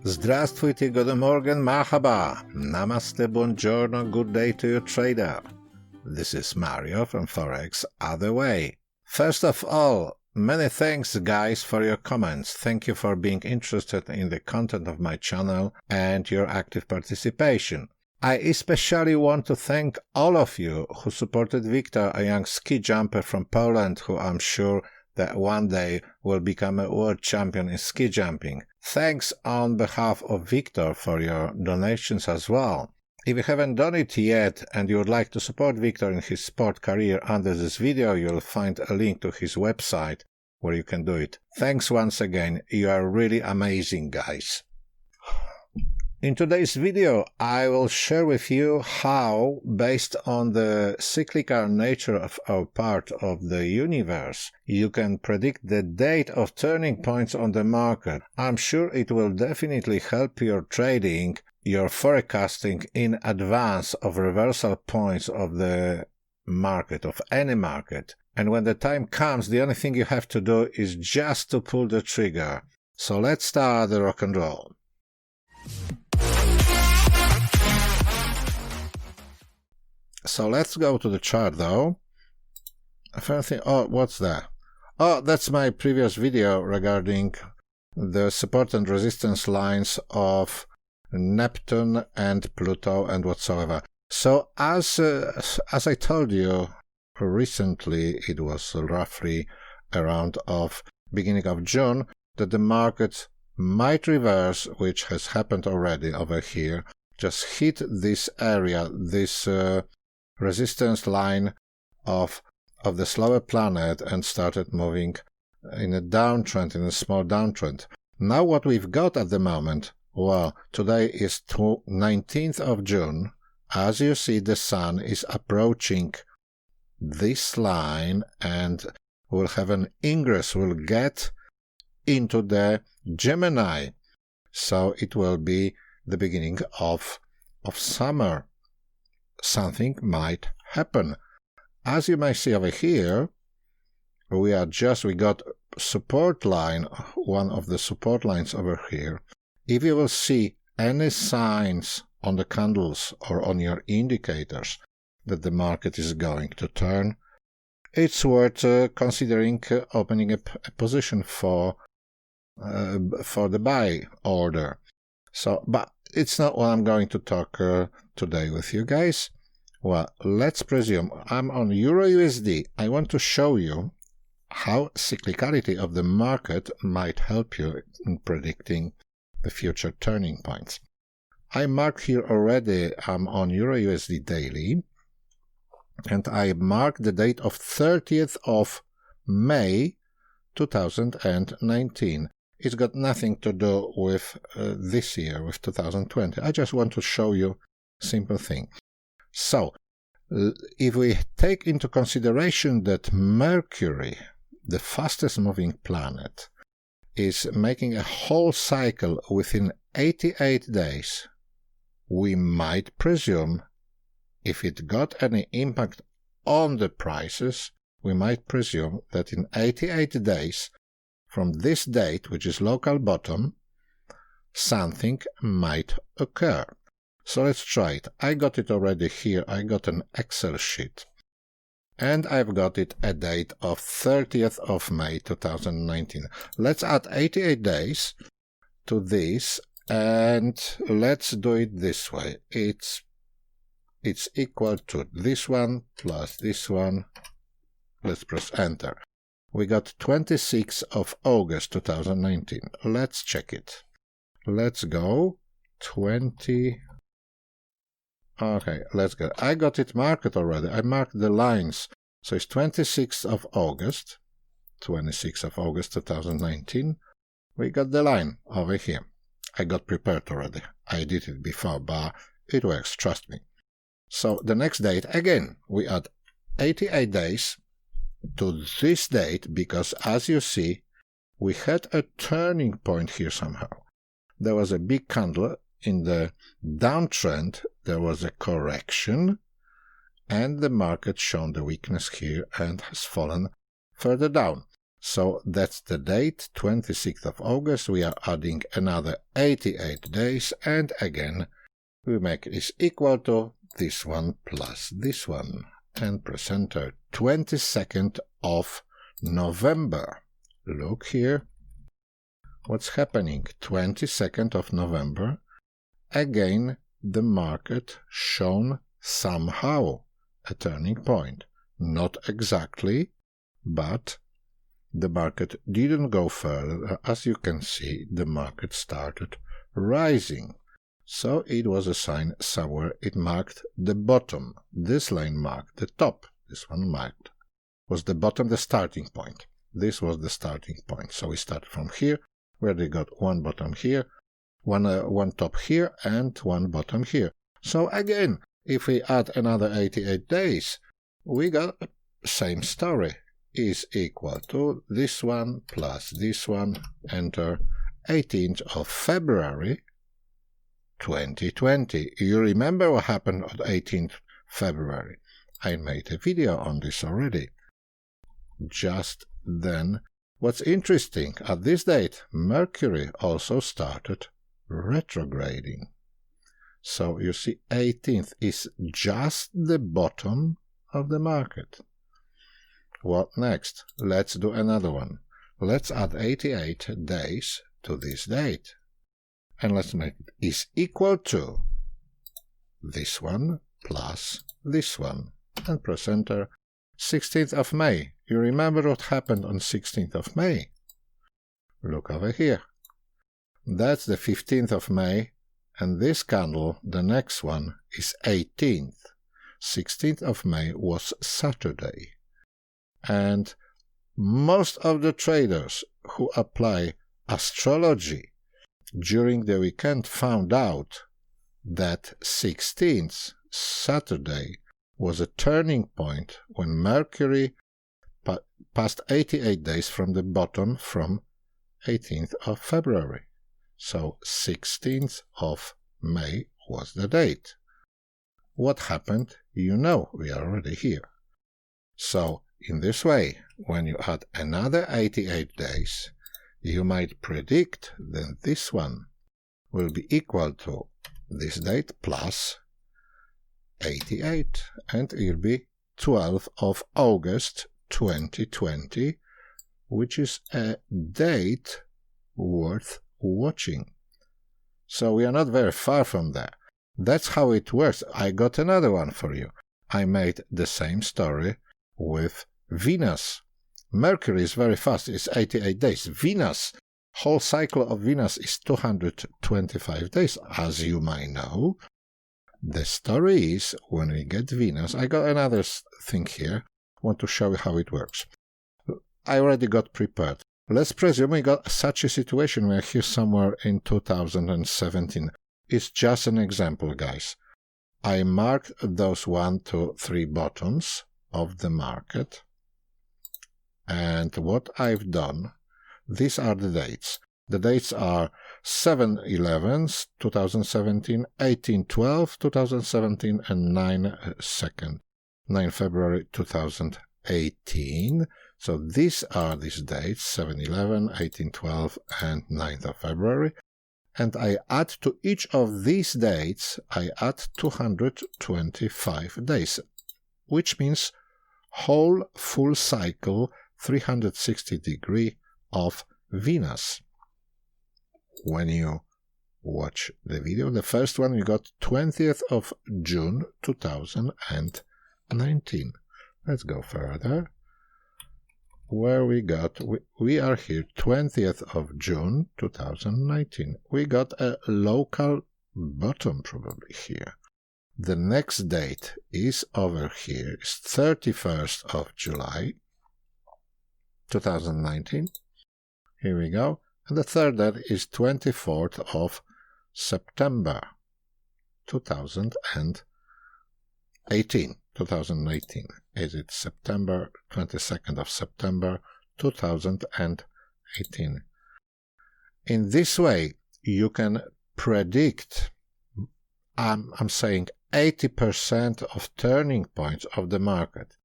Zdravstvuyte, guten Morgen, Mahaba, Namaste, Buongiorno, good day to you, trader. This is Mario from Forex Other Way. First of all, many thanks, guys, for your comments. Thank you for being interested in the content of my channel and your active participation. I especially want to thank all of you who supported Victor, a young ski jumper from Poland who I'm sure that one day will become a world champion in ski jumping. Thanks on behalf of Victor for your donations as well. If you haven't done it yet and you would like to support Victor in his sport career, under this video you'll find a link to his website where you can do it. Thanks once again, you are really amazing, guys. In today's video, I will share with you how, based on the cyclical nature of our part of the universe, you can predict the date of turning points on the market. I'm sure it will definitely help your trading, your forecasting in advance of reversal points of the market, of any market. And when the time comes, the only thing you have to do is just to pull the trigger. So let's start the rock and roll. So let's go to the chart though. First thing, oh, what's that? Oh, that's my previous video regarding the support and resistance lines of Neptune and Pluto and whatsoever. So as I told you recently, it was roughly around of beginning of June, that the market might reverse, which has happened already over here, just hit this area, this resistance line of the slower planet and started moving in a downtrend, in a small downtrend. Now what we've got at the moment, well, today is 19th of June. As you see, the sun is approaching this line and will have an ingress, will get into the Gemini. So it will be the beginning of summer. Something might happen. As you may see over here, we got support line, one of the support lines over here. If you will see any signs on the candles or on your indicators that the market is going to turn, it's worth considering opening a position for the buy order. So, but it's not what I'm going to talk today with you guys. Well, let's presume I'm on Euro-USD. I want to show you how cyclicality of the market might help you in predicting the future turning points. I marked here already, I'm on Euro-USD daily, and I marked the date of 30th of May 2019. It's got nothing to do with this year, with 2020. I just want to show you a simple thing. So, if we take into consideration that Mercury, the fastest moving planet, is making a whole cycle within 88 days, we might presume, if it got any impact on the prices, we might presume that in 88 days, from this date, which is local bottom, something might occur. So let's try it. I got it already here. I got an Excel sheet. And I've got it a date of 30th of May 2019. Let's add 88 days to this and let's do it this way. It's equal to this one plus this one. Let's press enter. We got 26th of August 2019. Let's check it. Let's go 20. Okay, let's go. I got it marked already. I marked the lines. So it's 26th of August 2019. We got the line over here. I got prepared already. I did it before, but it works, trust me. So the next date, again, we add 88 days to this date, because as you see, we had a turning point here somehow. There was a big candle in the downtrend, there was a correction, and the market shown the weakness here and has fallen further down. So that's the date, 26th of August. We are adding another 88 days, and again we make this equal to this one plus this one, and press enter. 22nd of November. Look here. What's happening? 22nd of November. Again, the market shown somehow a turning point. Not exactly, but the market didn't go further. As you can see, the market started rising. So it was a sign somewhere it marked the bottom. This line marked the top. This one marked was the bottom, the starting point. This was the starting point. So we started from here, where they got one bottom here, one top here, and one bottom here. So again, if we add another 88 days, we got same story. Is equal to this one plus this one, enter 18th of February 2020. You remember what happened on 18th February? I made a video on this already. Just then, what's interesting, at this date, Mercury also started retrograding. So you see, 18th is just the bottom of the market. What next? Let's do another one. Let's add 88 days to this date. And let's make it is equal to this one plus this one. And press enter. 16th of May. You remember what happened on 16th of May? Look over here. That's the 15th of May. And this candle, the next one, is 18th. 16th of May was Saturday. And most of the traders who apply astrology during the weekend found out that 16th, Saturday, was a turning point when Mercury passed 88 days from the bottom from 18th of February. So 16th of May was the date. What happened? You know, we are already here. So in this way, when you add another 88 days, you might predict that this one will be equal to this date plus 88, and it will be 12th of August 2020, which is a date worth watching. So we are not very far from there. That's how it works. I got another one for you. I made the same story with Venus. Mercury is very fast, it's 88 days. Venus, whole cycle of Venus is 225 days, as you might know. The story is, when we get Venus, I got another thing here, I want to show you how it works. I already got prepared. Let's presume we got such a situation, we're here somewhere in 2017. It's just an example, guys. I marked those 1, 2, 3 bottoms of the market. And what I've done, these are the dates. The dates are 7/11, 2017, 18/12, 2017, and 9 February 2018. So these are these dates, 7/11, 18/12, and 9th of February. And I add to each of these dates, I add 225 days, which means whole full cycle 360-degree of Venus. When you watch the video, the first one we got 20th of June 2019. Let's go further. Where we got, we are here 20th of June 2019. We got a local bottom probably here. The next date is over here, it's 31st of July 2019. Here we go. And the third date is 24th of September 2018. Is it September, 22nd of September 2018. In this way, you can predict, I'm saying 80% of turning points of the market.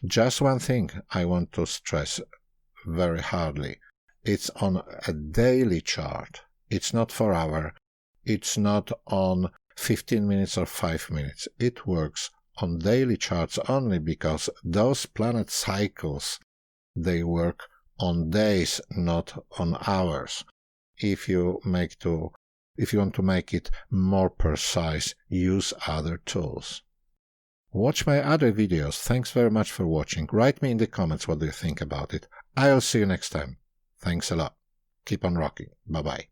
Just one thing I want to stress very hardly. It's on a daily chart. It's not 4 hour. It's not on 15 minutes or 5 minutes. It works on daily charts only because those planet cycles, they work on days, not on hours. If you want to make it more precise, use other tools. Watch my other videos. Thanks very much for watching. Write me in the comments what do you think about it. I'll see you next time. Thanks a lot. Keep on rocking. Bye-bye.